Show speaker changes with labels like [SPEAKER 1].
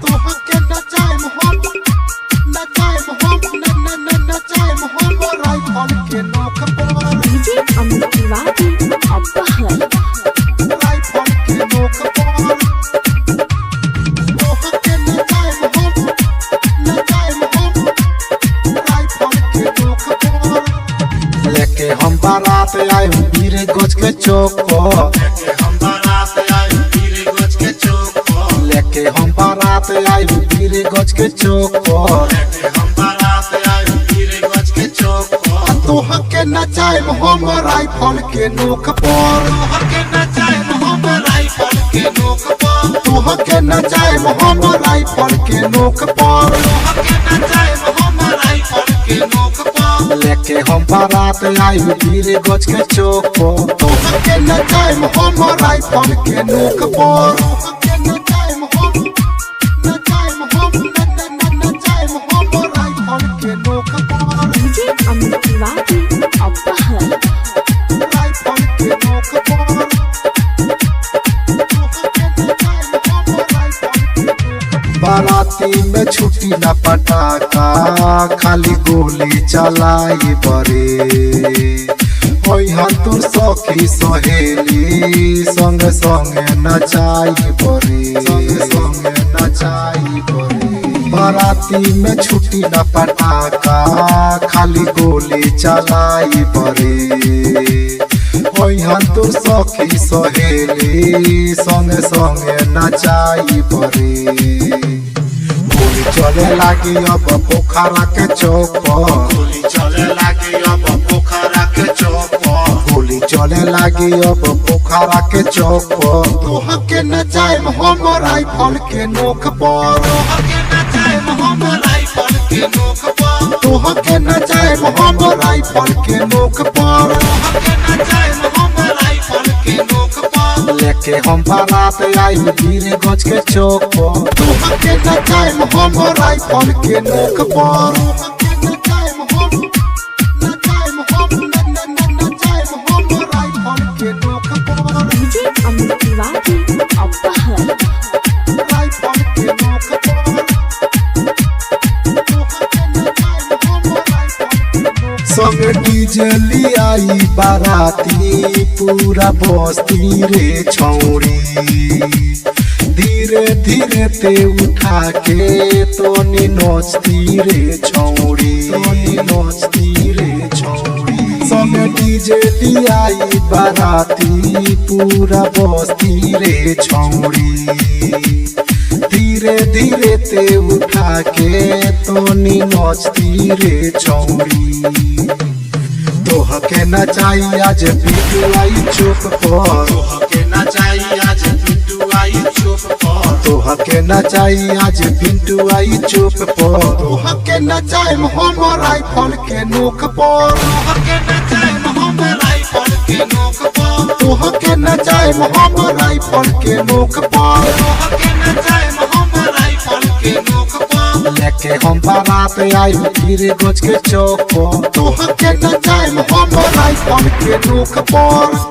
[SPEAKER 1] तोहके नचाएम हम नचाएम हम राइफल के नोक पर
[SPEAKER 2] डीजे अमित तिवारी अपहर
[SPEAKER 1] राइफल के नोक पर तोहके नचाएम हम राइफल के नोक पर लेके हम बारात आए वीर गज के चौक पर लेके हम बारात आए वीर गज के चौक पर तोहके नचाएम हम राइफल के नोक पर तोहके नचाएम हम राइफल के नोक पर लेके हम बारात आए वीर गज के चौक पर तोहके नचाएम हम राइफल के नोक पर
[SPEAKER 2] डीजे अमित तिवारी अपहर
[SPEAKER 1] राइफल के नोक पर बाराती में छुट्टी न पटाखा खाली गोली चलाई बरे ओइहन तुर सखी सहेली संग संग नचाई बरे बाराती में छुट्टी न पटाखा खाली गोली चलाई बरे ओइहन तुर सखी सहेली संग संग नचाई बरे गोली चले लागी अब पोखरा के चौक पर गोली चले लागी अब पोखरा के चौक पर तोहके नचाएम हम राइफल के नोक पर तोहके नचाएम हम राइफल के नोक पर लेके हम बारात आए वीर गज के चौक पर तोहके नचाएम हम राइफल के नोक पर
[SPEAKER 2] डीजे अमित तिवारी अपहर
[SPEAKER 1] राइफल के नोक पर संग डीजे लियाई बाराती पूरा बस्ती रे छौरी धीरे धीरे ते उठा के तोनी नचती रे छौरी संग डीजे लियाई बाराती पूरा बस्ती रे छौरी धीरे धीरे ते उठा के तोनी नचती रे छौरी तोहके नचाई आज बिटुआई चौक पर तोहके नचाई आज बिटुआई चौक पर तोहके नचाएम हम राइफल के नोक पर तोहके नचाएम हम राइफल के नोक पर लेके हम बारात आए वीर गज के चौक पर तोहके नचाएम हम राइफल के नोक पर।